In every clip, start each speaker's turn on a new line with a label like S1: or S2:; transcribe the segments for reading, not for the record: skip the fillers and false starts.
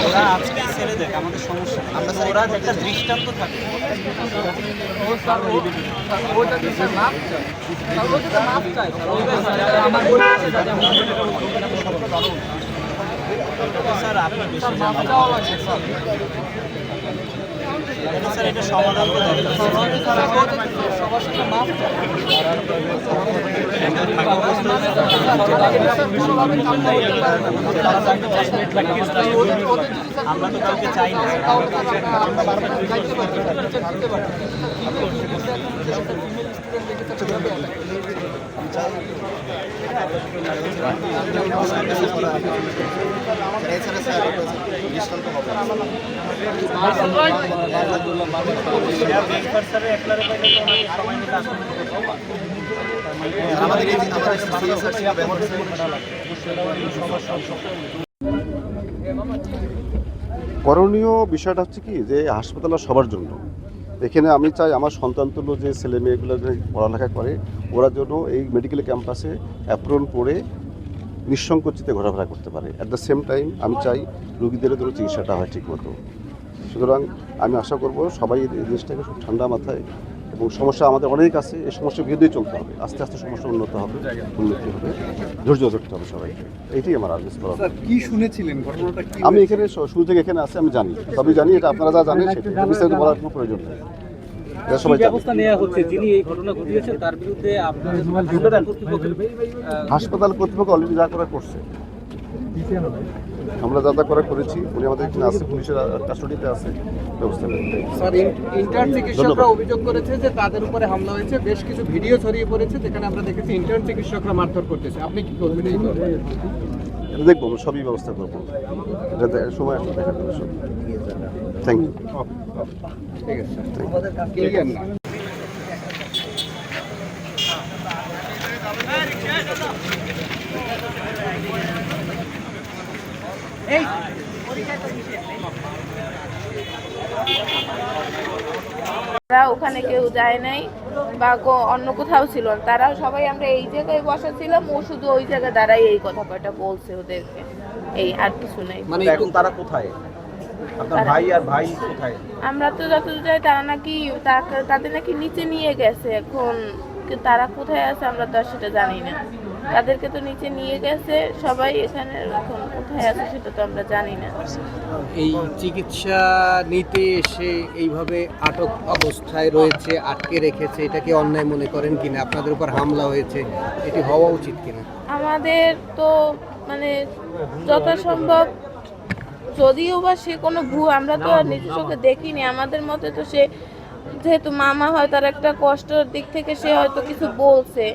S1: ওরা আজকে ছেড়ে দেখ, আমাদের সমস্যা নেই। আমরা ওরা একটা দৃষ্টান্ত থাকে। স্যার আপনি বেশি জানেন। স্যার এটা সমাধান তো দরকার। আমরা তো কাউকে চাই না।
S2: করণীয় বিষয়টা হচ্ছে কি যে হাসপাতাল সবার জন্য। এখানে আমি চাই আমার সন্তানতুল্য যে ছেলে মেয়েগুলো যে পড়ালেখা করে ওরা যেন এই মেডিকেল ক্যাম্পাসে অ্যাপ্রন পরে নিঃসংকোচিতে ঘোরাফেরা করতে পারে। অ্যাট দ্য সেম টাইম আমি চাই রুগীদের জন্য চিকিৎসাটা হয় ঠিকমতো। সুতরাং আমি আশা করব সবাই এই জিনিসটাকে খুব ঠান্ডা মাথায়, এবং সমস্যা আমাদের অনেক আছে, এই সমস্যার বিরুদ্ধেই চলতে হবে। আস্তে আস্তে সমস্যা উন্নতি হবে, ধৈর্য ধরতে হবে সবাইকে। এইটাই আমার আদেশ করা।
S3: কি শুনেছিলেন ঘটনাটা?
S2: আমি এখানে শুরু থেকে এখানে আছি, আমি জানি, সবই জানি। এটা আপনারা যা জানেন সেটা বিস্তারিত বলার কোনো প্রয়োজন নেই। সবাই
S1: ব্যবস্থা নেওয়া হচ্ছে, যিনি এই ঘটনা ঘটিয়েছেন তার বিরুদ্ধে
S2: হাসপাতাল কর্তৃপক্ষ অলরেডি যা করা করছে, আমরা যা করা করেছি। উনি আমাদের এখানে আছে, পুলিশের কাস্টডিতে আছে, ব্যবস্থা নেবে।
S3: স্যার, ইন্টার্ন চিকিৎসকরা অভিযোগ করেছে যে তাদের উপরে হামলা হয়েছে। বেশ কিছু ভিডিও ছড়িয়ে পড়েছে যেখানে আমরা দেখেছি ইন্টার্ন চিকিৎসকরা মারধর করতেছে। আপনি কি করবেন এই ব্যাপারে?
S2: এটা দেখবো, আমরা সবই ব্যবস্থা করবো। এটা সময় আসলে দেখা যাবে সব। Thank you.
S3: ঠিক আছে স্যার, ক্লিয়ার না?
S4: তারা ওখানে কেউ যায় নাই বা অন্য কোথাও ছিল না, তারা সবাই আমরা এই জায়গায় বসা ছিলাম। ও শুধু ওই জায়গায় দাঁড়াই এই কথা কয়টা বলছে ওদেরকে, এই আর কিছু নাই।
S1: মানে এখন তারা কোথায়? আপনার ভাই আর ভাই কোথায়?
S4: আমরা তো যতদূর যাই তারা নাকি তাদের নাকি নিচে নিয়ে গেছে। এখন তারা কোথায় আছে আমরা তো আর সেটা জানি না। তাদেরকে তো নিচে নিয়ে গেছে সবাই, এখানে এখন কোথায় আছে সেটা তো আমরা জানি না।
S5: এই চিকিৎসা নিতে এসে এইভাবে আটক অবস্থায় রয়েছে, আটকে রেখেছে, এটা কি অন্যায় মনে করেন কিনা? আপনাদের উপর হামলা হয়েছে, এটি হওয়া উচিত কিনা?
S4: আমাদের তো মানে যথাসম্ভব, যদিও বা সে কোনো আমরা তো আর নিজের চোখে দেখিনি, আমাদের মতে তো সে যেহেতু মামা হয় তার একটা কষ্টের দিক থেকে সে হয়তো কিছু বলছে,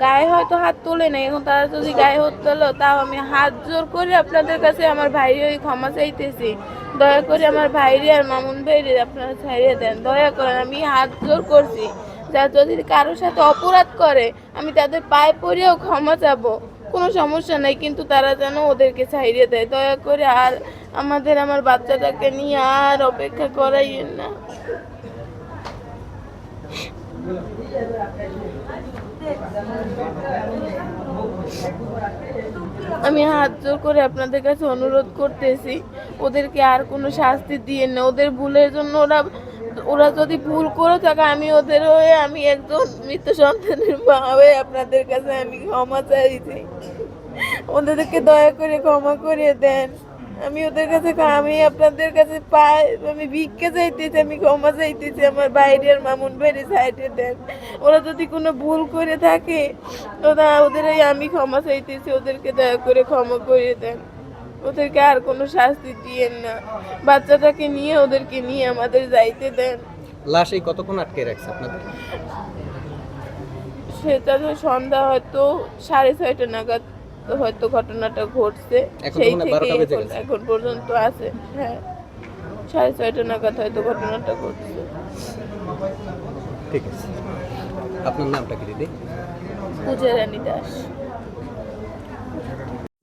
S4: গায়ে হয়তো হাত তোলে নাই। এখন তারা যদি গায়ে হাত তোলো, তাও আমি হাত জোর করে আপনাদের কাছে আমার ভাইয়ের ওই ক্ষমা চাইতেছি। দয়া করে আমার ভাইরে আর মামুন ভাইরে আপনারা ছাড়িয়ে দেন, দয়া করেন। আমি হাত জোর করছি, যা যদি কারোর সাথে অপরাধ করে আমি তাদের পায়ে পড়েও ক্ষমা চাবো, কোনো সমস্যা নাই, কিন্তু তারা যেন ওদেরকে ছাড়িয়ে দেয় দয়া করে। আর আমার বাচ্চাটাকে নিয়ে আর অপেক্ষা করাইয়েন না। আমি হাত জোর করে আপনাদের কাছে অনুরোধ করতেছি, ওদেরকে আর কোনো শাস্তি দিয়ে না। ওদের ভুলের জন্য ওরা যদি ভুল করে থাকে, আমি ওদের হয়ে, আমি একজন মৃত সন্তানের মা হয়ে আপনাদের কাছে আমি ক্ষমা চাইছি। ওদেরকে দয়া করে ক্ষমা করে দেন। আমি ওদের কাছে, আমি আপনাদের কাছে আমি ভিক্ষা চাইতেছি, আমি ক্ষমা চাইতেছি। আমার বাইরে আর মামুন বাইরে সাইডে দেন। ওরা যদি কোনো ভুল করে থাকে ওদের আমি ক্ষমা চাইতেছি, ওদেরকে দয়া করে ক্ষমা করে দেন। ওদেরকে আর কোনো শাস্তি দিয়েন না। বাচ্চাটাকে নিয়ে ওদেরকে নিয়ে আমাদের যাইতে দেন।
S5: লাশ এই কতক্ষণ আটকে রাখছে আপনাদের?
S4: সেটা তো সন্ধ্যা হয়তো 6:30 নাগাদ হয়তো ঘটনাটা ঘটছে, সেই থেকে এখন পর্যন্ত আছে। হ্যাঁ, 6:30 নাগাদ হয়তো ঘটনাটা ঘটছে।
S5: ঠিক আছে, আপনার নামটা কি দিদি?
S4: পূজা রানী দাস।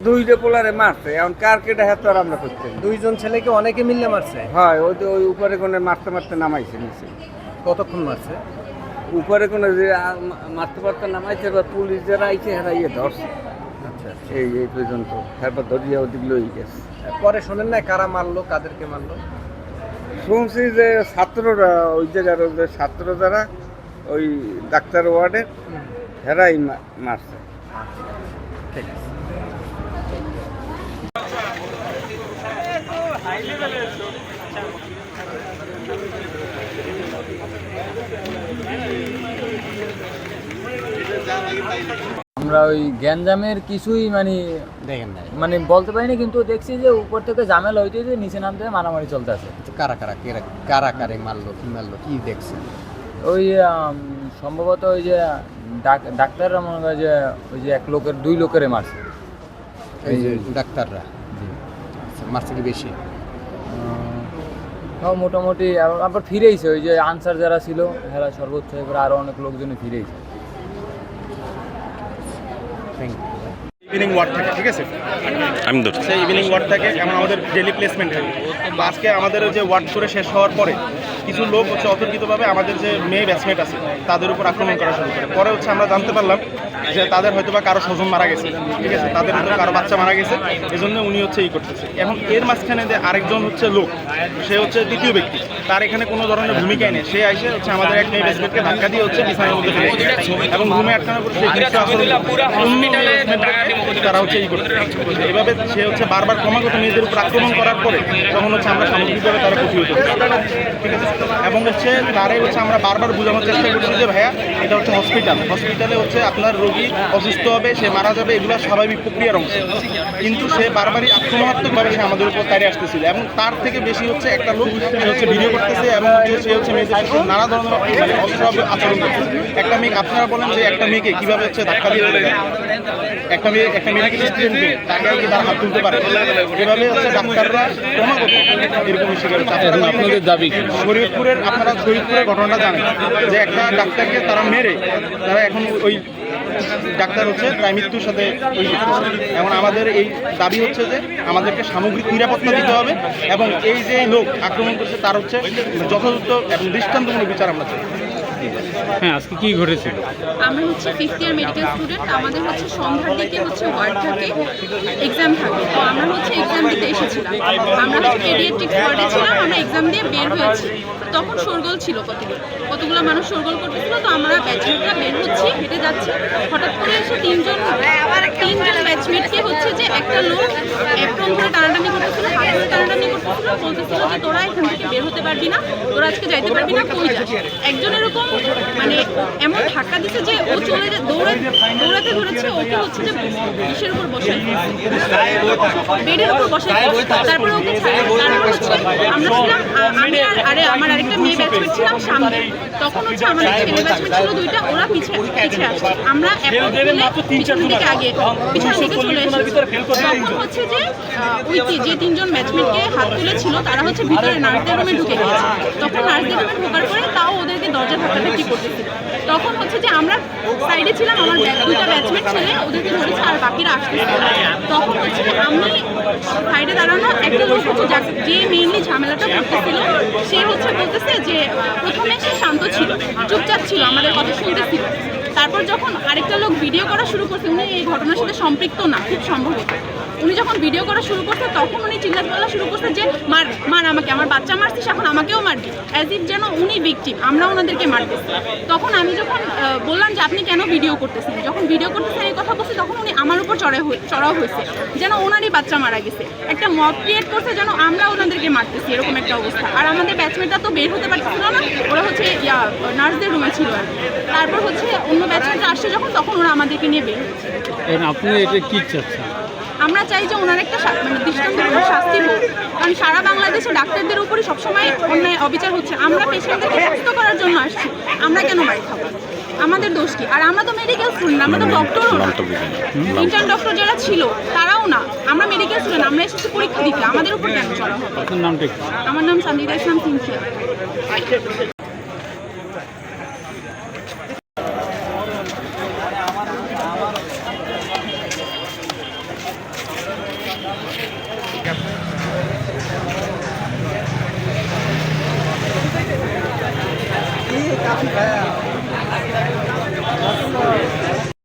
S3: দুইটা পোলারে মারছে, এখন কার কেটে হাত আর আমরা করতে।
S5: দুইজন ছেলেকে অনেকে মিললে মারছে?
S3: হয়, ওই উপরে কোনে মারতে মারতে নামাইছে নিচে।
S5: কতক্ষণ মারছে?
S3: উপরে কোনে যে মারতে মারতে নামাইছে, বা পুলিশ যারা আইছে হেরা ধরছে।
S5: আচ্ছা
S6: এই পর্যন্ত তারপর ধরিয়া ওদিক লই গেছে।
S5: পরে শোনেন না কারা মারলো, কাদেরকে মারলো?
S6: শুনছি যে ছাত্ররা, ওই জায়গার যে ছাত্র যারা ওই ডাক্তার ওয়ার্ডের হেরাই মারছে।
S5: ঠিক আছে।
S7: আমরা ওই গ্যাঞ্জামের কিছুই
S5: দেখেন না
S7: মানে বলতে পারি না, কিন্তু দেখছি যে উপর থেকে ঝামেলা হইতে হইতে নিচে নামতে মারামারি চলতে আছে।
S5: কারা কারে মারলো, কি মারলো, কি দেখছেন?
S7: ওই সম্ভবত ওই যে ডাক্তাররা মনে করে যে ওই যে এক লোকের 2 লোকেরে মারছে।
S5: এই যে ডাক্তাররা মারছে কি বেশি?
S7: মোটামুটি আবার ফিরেইছে ওই যে আনসার যারা ছিল এরা সর্বোচ্চ, এবার আরো অনেক লোকজনই ফিরেইছে।
S8: ইভিনিং ওয়ার্ড থাকে, ঠিক আছে, আমি ধরছি সেই ইভিনিং ওয়ার্ড থাকে, এমন আমাদের ডেলি প্লেসমেন্ট থাকে। তো আজকে আমাদের যে ওয়ার্ড করে শেষ হওয়ার পরে কিছু লোক হচ্ছে অতর্কিতভাবে আমাদের যে মেয়ে ব্যাচমেট আছে তাদের উপর আক্রমণ করা শুরু করে। পরে হচ্ছে আমরা জানতে পারলাম যে তাদের হয়তো বা কারো স্বজন মারা গেছে, ঠিক আছে, তাদের হয়তো কারো বাচ্চা মারা গেছে, এজন্য উনি হচ্ছে এই করতেছে। এখন এর মাঝখানে যে আরেকজন হচ্ছে লোক, সে হচ্ছে তৃতীয় ব্যক্তি, তার এখানে কোনো ধরনের ভূমিকাই নেই। সে আইসে হচ্ছে আমাদের এক মেয়ে ব্যাচমেটকে ধাক্কা দিয়ে হচ্ছে বিছানার মধ্যে ফেলে দিয়েছে এবং ঘুমে আটকানোর পর তারা হচ্ছে এই করতে। এভাবে সে হচ্ছে বারবার ক্রমাগত মেয়েদের উপর আক্রমণ করার পরে তখন হচ্ছে আমরা সামগ্রিকভাবে তারা প্রতিহত করি, ঠিক আছে। এবং হচ্ছে তারাই হচ্ছে আমরা বারবার বোঝানোর চেষ্টা করছি যে ভাইয়া এটা হচ্ছে হসপিটালে হচ্ছে আপনার রোগী অসুস্থ হবে, সে মারা যাবে, এগুলো স্বাভাবিক প্রক্রিয়ার অংশ। কিন্তু সে বারবারই আক্রমণাত্মকভাবে সে আমাদের উপর তাড়িয়ে আসতেছিল এবং তার থেকে বেশি হচ্ছে একটা লোক সে হচ্ছে ভিডিও করতেছে এবং সে হচ্ছে মেয়েদের সাথে নানা ধরনের অস্বাভাবিক আচরণ করতেছে। একটা মেয়ে, আপনারা বলেন যে একটা মেয়েকে কীভাবে হচ্ছে ধাক্কা দিয়ে ফেলে দেয়, একটা মেয়েকে স্টুডেন্ট মেয়ে তাকে কি তার হাত তুলতে পারে, এভাবে হচ্ছে ডাক্তাররা ক্রমাগত এরকম শিকার হচ্ছে। আপনারা শরীয়তপুরের ঘটনাটা জানেন যে একটা ডাক্তারকে তারা মেরে তারা এখন ওই ডাক্তার হচ্ছে প্রায় মৃত্যুর সাথে ওই এখন আমাদের এই দাবি হচ্ছে যে আমাদেরকে সামগ্রিক নিরাপত্তা দিতে হবে এবং এই যে লোক আক্রমণ করছে তার হচ্ছে যথাযথ এবং দৃষ্টান্তমূলক বিচার আমরা চাই।
S9: হ্যাঁ, আজকে কি ঘটেছিল?
S10: আমরা হচ্ছে 5th ইয়ার মেডিকেল স্টুডেন্ট, আমাদের হচ্ছে সন্ধ্যার দিকে হচ্ছে ওয়ার্ড থাকে, এক্সাম থাকে। তো আমরা হচ্ছে এক্সাম দিতে এসেছিলাম, আমরা হচ্ছে পেডিয়াট্রিক্স ওয়ার্ডে ছিলাম, আমরা এক্সাম দিয়ে বের হয়েছি। তখন শোরগোল ছিল, কতগুলো মানুষ শোরগোল করতেছিল। তো আমরা ব্যাচমেটরা বের হচ্ছি, হেঁটে যাচ্ছি, হঠাৎ করে এসে তিনজন ব্যাচমেটকে হচ্ছে যে একটা লোক অ্যাপ্রন ধরে টানাটানি করতেছিল, হাত ধরে টানাটানি করতেছিল, বলতেছিল যে তোরা এখান থেকে বের হতে পারবি না, তোরা আজকে যাইতে পারবি না, কই যাস। একজন এরকম মানে এমন ধাক্কা দিচ্ছে যে ও চলে যায়, দৌড়াতে ধরেছে, ওকে হচ্ছে যে ইসের উপর বসে, বেডের উপর বসে, তারপরে ওকে তারপর হচ্ছে আমরা ছিলাম, আমি আর আমার আরেকটা মেয়ে ব্যাচমেট ছিলাম সামনে। তখন হচ্ছে আমাদের ছেলে ব্যাচমেট ছিল 2টা, ওরা পিছিয়ে আসছে, আমরা পিছনের দিকে চলে এসেছি। তখন হচ্ছে যে ওই যে 3জন ব্যাচমেটকে হাত তুলেছিল তারা হচ্ছে ভিতরে নার্সদের রুমে ঢুকে গেছে। তখন নার্সদের রুমে ঢোকার পরে তাও ওদেরকে দরজা ধাক্কাধাক্কি করতেছিল। তখন হচ্ছে যে আমরা সাইডে ছিলাম, আমার 2টা ব্যাচমেট ছেলে ওদেরকে ধরেছে আর বাকিরা আসতেছিল। তখন হচ্ছে যে আমি সাইডে দাঁড়ানো একটা লোক হচ্ছে যে মেইনলি ঝামেলাটা করতেছিল, সে হচ্ছে বলতেছে যে প্রথমে সে শান্ত ছিল, চুপচাপ ছিল, আমাদের কথা শুনতেছিল। তারপর যখন আরেকটা লোক ভিডিও করা শুরু করছে, উনি এই ঘটনার সাথে সম্পৃক্ত না খুব সম্ভবত, উনি যখন ভিডিও করা শুরু করছে তখন উনি চিল্লাচিল্লা শুরু করছে যে মার আমাকে, আমার বাচ্চা মারছিস, এখন আমাকেও মারবি, অ্যাজ ইফ যেন উনি ভিকটিম, আমরা ওনাদেরকে মারতেছি। তখন আমি যখন বললাম যে আপনি কেন ভিডিও করতেছেন, যখন ভিডিও করতেছেন এই কথা বলছি, তখন উনি আমার উপর চড়াও হয়েছে যেন ওনারই বাচ্চা মারা গেছে, একটা মব ক্রিয়েট করছে যেন আমরা ওনাদেরকে মারতেছি, এরকম একটা অবস্থা। আর আমাদের ব্যাচমেটটা তো বের হতে পারছিল না, ওরা হচ্ছে নার্সদের রুমে ছিল। তারপর হচ্ছে অন্য ব্যাচমেটরা আসছে যখন, তখন ওরা আমাদেরকে নিয়ে বের হচ্ছে।
S9: আপনি এটা কি চাচ্ছেন?
S10: আমরা চাই যে ওনার একটা দৃষ্টান্তমূলক শাস্তি হোক, কারণ সারা বাংলাদেশে ডাক্তারদের উপরে সবসময় অন্যায় অবিচার হচ্ছে। আমরা পেশেন্টদেরকে সুস্থ করার জন্য আসছি, আমরা কেন মার খাবো? আমাদের দোষ কি? আর আমরা তো মেডিকেল স্টুডেন্ট, আমরা তো ডক্টরও না, ইন্টার্ন ডক্টর যারা ছিল তারাও না, আমরা মেডিকেল স্টুডেন্ট, আমরা এসেছি পরীক্ষা দিতে, আমাদের উপর কেন চলা হবে?
S9: আপনার নামটা কি?
S10: আমার নাম সঞ্জিতা ইসলাম সিনথিয়া।